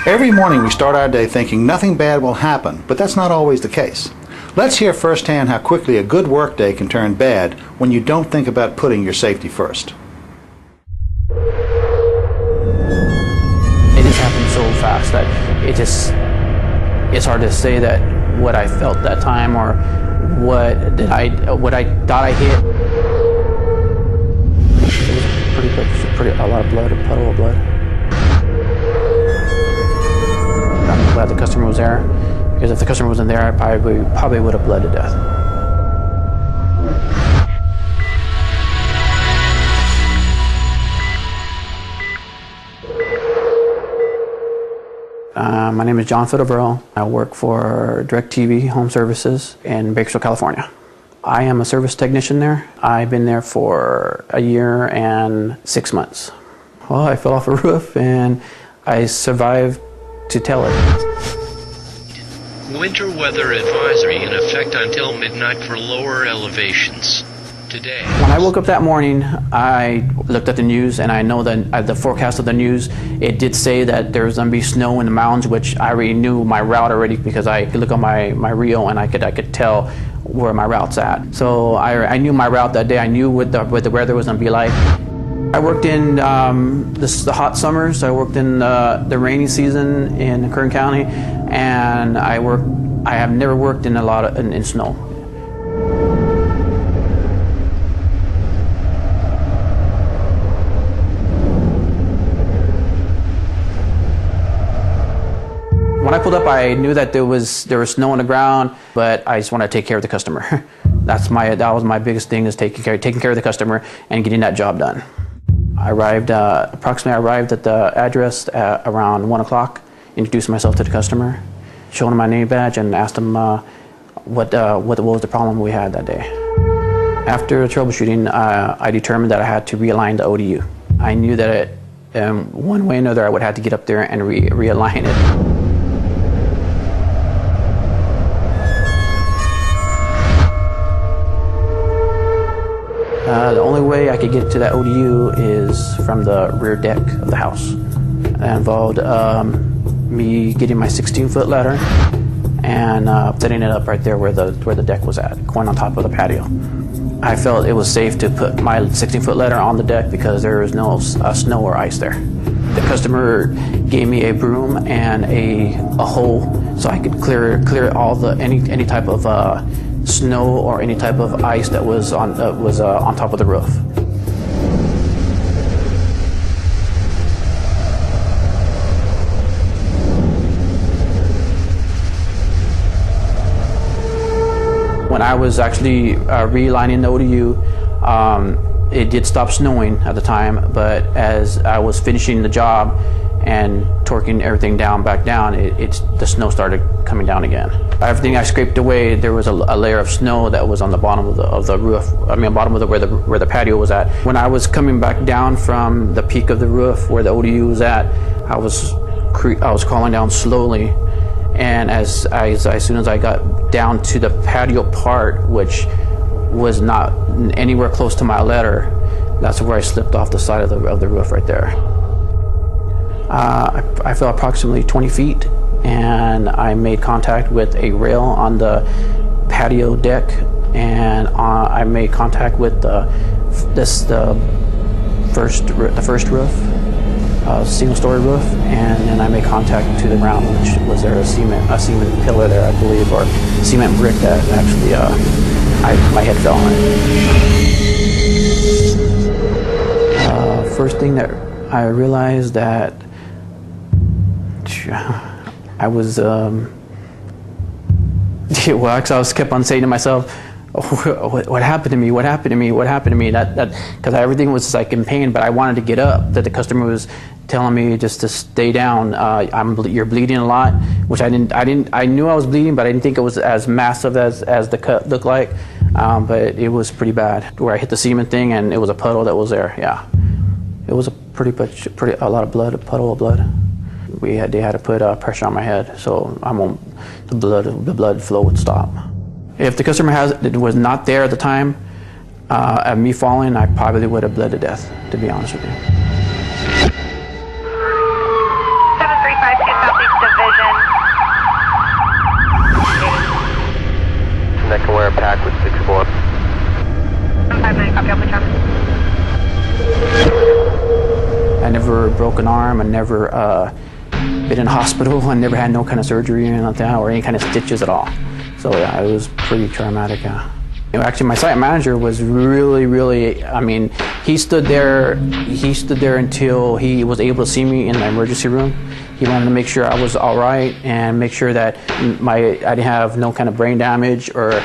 Every morning we start our day thinking nothing bad will happen, but that's not always the case. Let's hear firsthand how quickly a good work day can turn bad when you don't think about putting your safety first. It just happened so fast that it's hard to say that what I felt that time or what I thought I hit. It was a lot of blood, a puddle of blood. I'm glad the customer was there, because if the customer wasn't there, I probably would have bled to death. My name is John Fittleburrow. I work for DirecTV Home Services in Bakersfield, California. I am a service technician there. I've been there for a year and 6 months. Well, I fell off a roof and I survived to tell it. Winter weather advisory in effect until midnight for lower elevations. Today. When I woke up that morning, I looked at the news, and I know that the forecast of the news, it did say that there was going to be snow in the mountains, which I already knew my route already because I could look on my reel and I could tell where my route's at. So I knew my route that day. I knew what the weather was going to be like. I worked in the hot summers. I worked in the rainy season in Kern County, and I have never worked in in snow. When I pulled up, I knew that there was snow on the ground, but I just wanted to take care of the customer. That was my biggest thing, is taking care of the customer and getting that job done. I arrived at the address at around 1 o'clock, introduced myself to the customer, showed him my name badge, and asked him what was the problem we had that day. After troubleshooting, I determined that I had to realign the ODU. I knew that one way or another I would have to get up there and realign it. The only way I could get to that ODU is from the rear deck of the house. That involved me getting my 16-foot ladder and setting it up right there where the deck was at, going on top of the patio. I felt it was safe to put my 16-foot ladder on the deck because there was no snow or ice there. The customer gave me a broom and a hoe so I could clear all any type of snow or any type of ice that was on top of the roof. When I was actually realigning the ODU, it did stop snowing at the time, but as I was finishing the job and torquing everything back down, the snow started coming down again. Everything I scraped away, there was a layer of snow that was on the bottom of the roof. I mean, bottom of where the patio was at. When I was coming back down from the peak of the roof where the ODU was at, I was crawling down slowly, and as soon as I got down to the patio part, which was not anywhere close to my ladder, that's where I slipped off the side of the roof right there. I fell approximately 20 feet, and I made contact with a rail on the patio deck, and I made contact with the first roof, single-story roof, and then I made contact to the ground, which was there a cement pillar there, I believe, or cement brick that actually my head fell on it. First thing that I realized that I was, well, actually I kept on saying to myself, what happened to me? What happened to me? What happened to me? Because everything was like in pain, but I wanted to get up. That the customer was telling me just to stay down. You're bleeding a lot, which I knew I was bleeding, but I didn't think it was as massive as the cut looked like. But it was pretty bad. Where I hit the cement thing, and it was a puddle that was there. Yeah, it was a lot of blood, a puddle of blood. They had to put pressure on my head, so the blood flow would stop. If the customer was not there at the time of me falling, I probably would have bled to death, to be honest with you. 735 Southeast. never broke an arm. I never been in a hospital. I never had no kind of surgery or anything like that, or any kind of stitches at all. So yeah, it was pretty traumatic. Actually, my site manager was really, I mean, he stood there until he was able to see me in the emergency room. He wanted to make sure I was all right and make sure that I didn't have no kind of brain damage or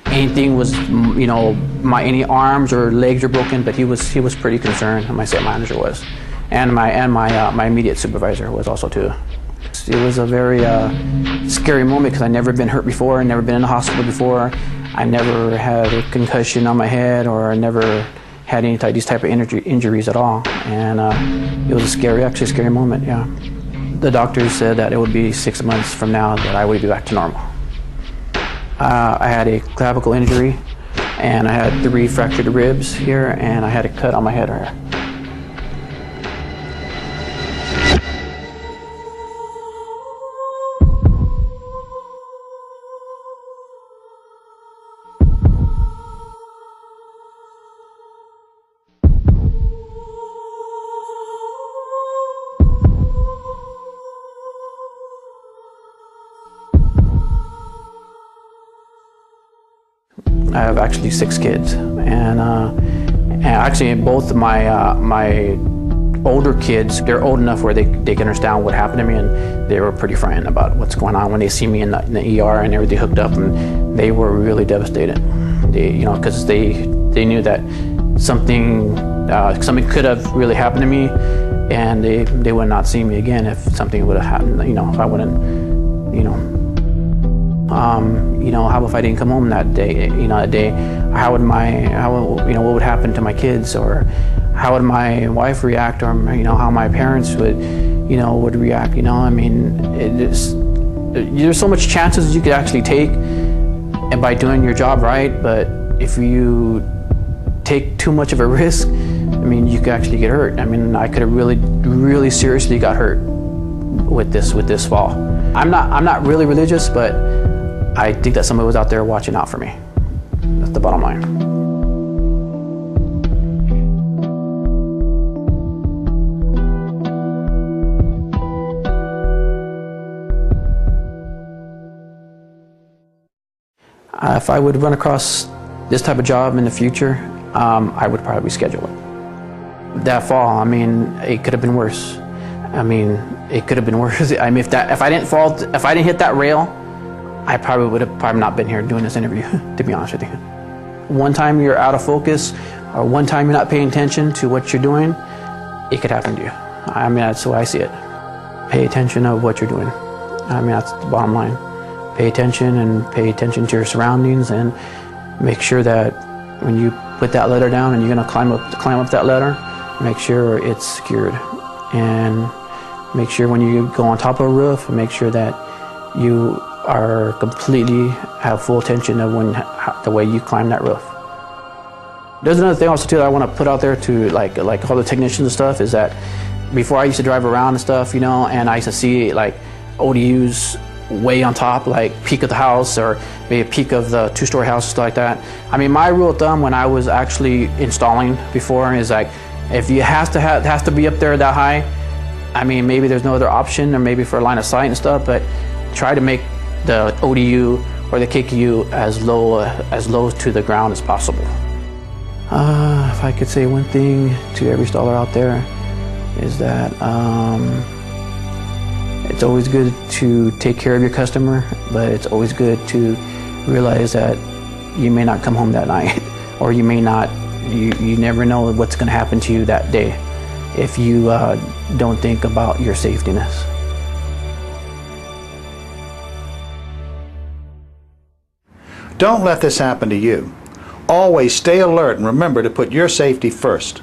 anything was, you know, any arms or legs are broken. But he was pretty concerned. My site manager was, and my immediate supervisor was also too. It was a very scary moment because I'd never been hurt before. I'd never been in a hospital before. I never had a concussion on my head, or I never had these type of injuries at all. And it was actually a scary moment, yeah. The doctors said that it would be 6 months from now that I would be back to normal. I had a clavicle injury, and I had 3 fractured ribs here, and I had a cut on my head here. I have actually 6 kids, and actually both my older kids, they're old enough where they can understand what happened to me, and they were pretty frightened about what's going on when they see me in the ER and everything hooked up, and they were really devastated. Because they knew that something could have really happened to me, and they would not see me again if something would have happened. If I wouldn't, how if I didn't come home that day? What would happen to my kids, or how would my wife react, or how my parents would react? I mean, there's so much chances you could actually take, and by doing your job right. But if you take too much of a risk, I mean, you could actually get hurt. I mean, I could have really seriously got hurt with this fall. I'm not really religious, but I think that somebody was out there watching out for me. That's the bottom line. If I would run across this type of job in the future, I would probably schedule it. That fall, I mean, it could have been worse. I mean, it could have been worse. I mean, if I didn't hit that rail, I probably would have not been here doing this interview, to be honest with you. One time you're out of focus, or one time you're not paying attention to what you're doing, it could happen to you. I mean, that's the way I see it. Pay attention of what you're doing. I mean, that's the bottom line. Pay attention, and pay attention to your surroundings, and make sure that when you put that ladder down and you're gonna climb up that ladder, make sure it's secured. And make sure when you go on top of a roof, make sure that you are completely have full attention of the way you climb that roof. There's another thing also too that I want to put out there to like all the technicians and stuff, is that before I used to drive around and stuff, and I used to see like ODUs way on top, like peak of the house, or maybe a peak of the 2-story house, stuff like that. I mean, my rule of thumb when I was actually installing before is like, if you has to be up there that high, I mean, maybe there's no other option, or maybe for a line of sight and stuff, but try to make the ODU or the KKU as low to the ground as possible. If I could say one thing to every installer out there, is that it's always good to take care of your customer, but it's always good to realize that you may not come home that night, or you may not, you never know what's going to happen to you that day if you don't think about your safetyness. Don't let this happen to you. Always stay alert and remember to put your safety first.